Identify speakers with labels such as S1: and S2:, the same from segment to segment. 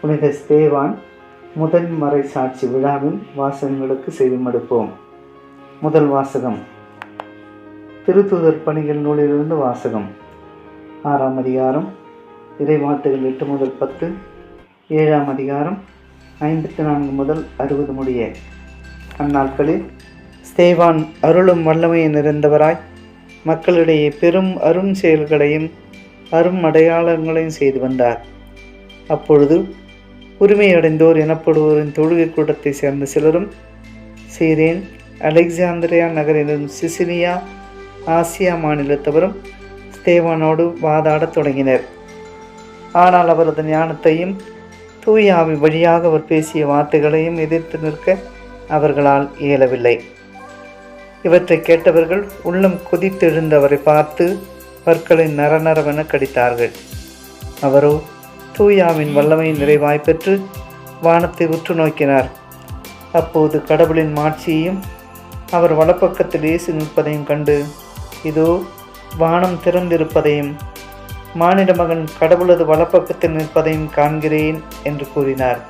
S1: புனித ஸ்தேவான் முதல் மறை சாட்சி விழாவின் வாசகங்களுக்கு செவிமடுப்போம். முதல் வாசகம் திருத்தூதர் பணிகள் நூலிலிருந்து வாசகம். 6ஆம் அதிகாரம் இறைவார்த்தைகள் 8 முதல் 10, 7ஆம் அதிகாரம் 54 முதல் 60 முடிய. அந்நாட்களில் ஸ்தேவான் அருளும் வல்லமையை நிறைந்தவராய் மக்களிடையே பெரும் அரும் செயல்களையும் அரும் அடையாளங்களையும் செய்து வந்தார். அப்பொழுது உரிமையடைந்தோர் எனப்படுவோரின் தொழுகை கூட்டத்தை சேர்ந்த சிலரும் சீரேன், அலெக்சாந்திரியா நகரிலும் சிசிலியா, ஆசியா மாநிலத்தவரும் ஸ்தேவானோடு வாதாடத் தொடங்கினர். ஆனால் அவரது ஞானத்தையும் தூய ஆவி வழியாக அவர் பேசிய வார்த்தைகளையும் எதிர்த்து நிற்க அவர்களால் இயலவில்லை. இவற்றை கேட்டவர்கள் உள்ளம் கொதித்தெழுந்து அவரை பார்த்து பற்களை நரநரவென கடித்தார்கள். அவரோ தூயாவின் வல்லமை நிறைவாய் பெற்று வானத்தை உற்று நோக்கினார். அப்போது கடவுளின் மாட்சியையும் அவர் வலப்பக்கத்தில் இயேசு நிற்பதையும் கண்டு, இதோ வானம் திறந்திருப்பதையும் மானிட மகன் கடவுளது வலப்பக்கத்தில் நிற்பதையும் காண்கிறேன் என்று கூறினார்.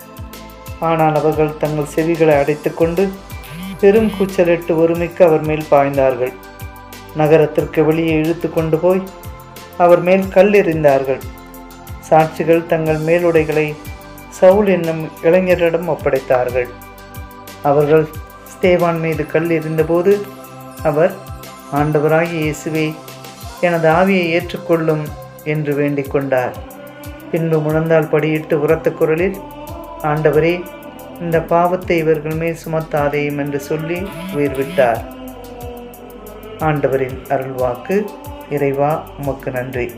S1: ஆனால் அவர்கள் தங்கள் செவிகளை அடைத்து கொண்டு பெரும் கூச்சலிட்டு ஒருமிக்க அவர் மேல் பாய்ந்தார்கள். நகரத்திற்கு வெளியே இழுத்து கொண்டு போய் அவர் மேல் கல் எறிந்தார்கள். சாட்சிகள் தங்கள் மேலுடைகளை சவுல் என்னும் இளைஞரிடம் ஒப்படைத்தார்கள். அவர்கள் ஸ்தேவான் மீது கல் எறிந்தபோது அவர், ஆண்டவராகிய இயேசுவே, எனது ஆவியை ஏற்றுக்கொள்ளும் என்று வேண்டிக் கொண்டார். பின்பு முழந்தால் படியிட்டு உரத்த குரலில், ஆண்டவரே, இந்த பாவத்தை இவர்கள் மேல் சுமத்தாதேயும் என்று சொல்லி உயிர் விட்டார். ஆண்டவரின் அருள்வாக்கு. இறைவா, உமக்கு நன்றி.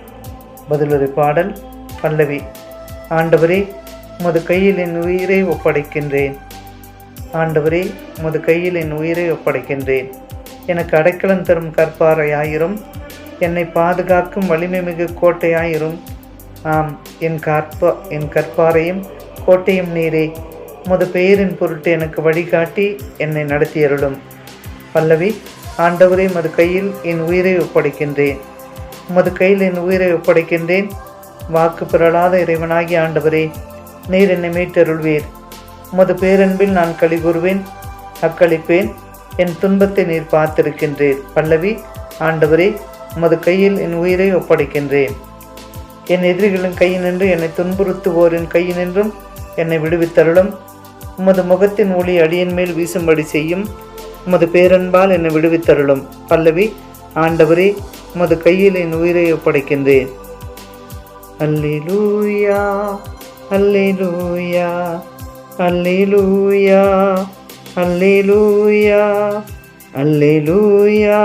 S1: பதிலுரை பாடல். பல்லவி. ஆண்டவரே, உமது கையில் என் உயிரை ஒப்படைக்கின்றேன். ஆண்டவரே, உமது கையில் என் உயிரை ஒப்படைக்கின்றேன். எனக்கு அடைக்கலம் தரும் கற்பாறையாயிரும், என்னை பாதுகாக்கும் வலிமை மிகு கோட்டையாயிரும். ஆம், என் கற்பாறையும் கோட்டையும் நீரே. உமது பெயரின் பொருட்டு எனக்கு வழிகாட்டி என்னை நடத்தியருளும். பல்லவி. ஆண்டவரே, உமது கையில் என் உயிரை ஒப்படைக்கின்றேன். உமது கையில் என் உயிரை ஒப்படைக்கின்றேன். வாக்கு பெறலாத இறைவனாகி ஆண்டவரே, நீர் என்னை மீட்டருள்வீர். உமது பேரன்பில் நான் களி கூறுவேன், அக்களிப்பேன். என் துன்பத்தை நீர் பார்த்திருக்கின்றீர். பல்லவி. ஆண்டவரே, உமது கையில் என் உயிரை ஒப்படைக்கின்றேன். என் எதிரிகளின் கையினின்று என்னை துன்புறுத்துவோரின் கையினின்றும் என்னை விடுவித்தருளும். உமது முகத்தின் ஒளி அடியின் மேல் வீசும்படி செய்யும். உமது பேரன்பால் என்னை விடுவித்தருளும். பல்லவி. ஆண்டவரே, உமது கையில் என் உயிரை ஒப்படைக்கின்றேன். அல்லேலூயா, அல்லேலூயா, அல்லேலூயா, அல்லேலூயா, அல்லேலூயா,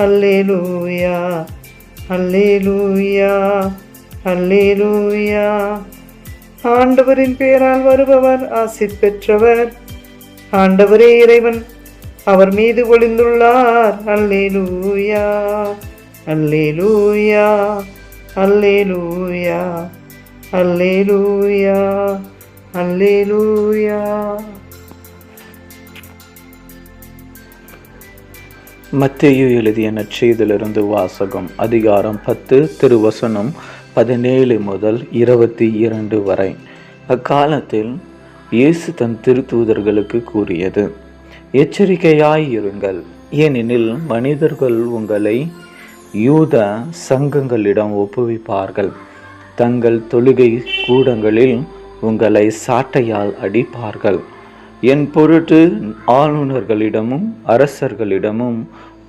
S1: அல்லேலூயா, அல்லேலூயா, அல்லேலூயா. ஆண்டவரின் பெயரால் வருபவர் ஆசி பெற்றவர். ஆண்டவரே இறைவன், அவர் மீது ஒளிந்துள்ளார். அல்லேலூயா, அல்லேலூயா, அல்லேலூயா, அல்லேலூயா, அல்லேலூயா.
S2: மத்தேயு எழுதிய நற்செய்தியிலிருந்து வாசகம். அதிகாரம் 10, திருவசனம் 17 முதல் 22 வரை. அக்காலத்தில் இயேசு தன் திருத்தூதர்களுக்கு கூறியது, எச்சரிக்கையாயிருங்கள், ஏனெனில் மனிதர்கள் உங்களை யூத சங்கங்களிடம் ஒப்புவிப்பார்கள். தங்கள் தொழுகை கூடங்களில் உங்களை சாட்டையால் அடிப்பார்கள். என் பொருட்டு ஆளுநர்களிடமும் அரசர்களிடமும்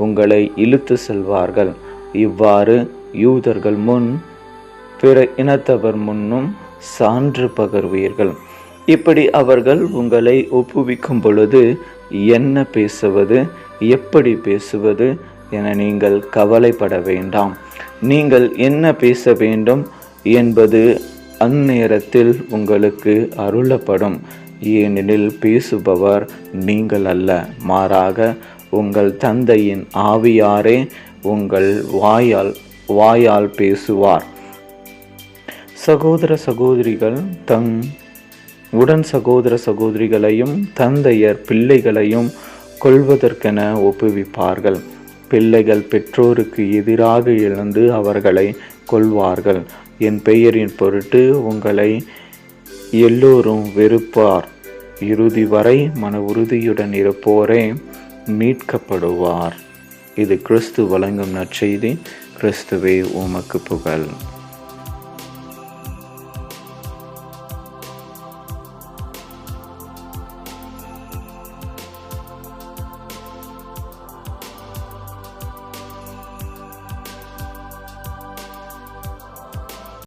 S2: உங்களை இழுத்து செல்வார்கள். இவ்வாறு யூதர்கள் முன் பிற இனத்தவர் முன்னும் சான்று பகர்வீர்கள். இப்படி அவர்கள் உங்களை ஒப்புவிக்கும் பொழுது என்ன பேசுவது, எப்படி பேசுவது என நீங்கள் கவலைப்பட வேண்டாம். நீங்கள் என்ன பேச வேண்டும் என்பது அந்நேரத்தில் உங்களுக்கு அருளப்படும். ஏனெனில் பேசுபவர் நீங்கள் அல்ல, மாறாக உங்கள் தந்தையின் ஆவியாரே உங்கள் வாயால் பேசுவார். சகோதர சகோதரிகள் தம் உடன் சகோதர சகோதரிகளையும் தந்தையர் பிள்ளைகளையும் கொல்வதற்கென ஒப்புவிப்பார்கள். பிள்ளைகள் பெற்றோருக்கு எதிராக எழுந்து அவர்களை கொல்வார்கள். என் பெயரின் பொருட்டு உங்களை எல்லோரும் வெறுப்பார், இறுதி வரை மன உறுதியுடன் இருப்போரே மீட்கப்படுவார். இது கிறிஸ்து வழங்கும் நற்செய்தி. கிறிஸ்துவே உமக்கு புகழ்.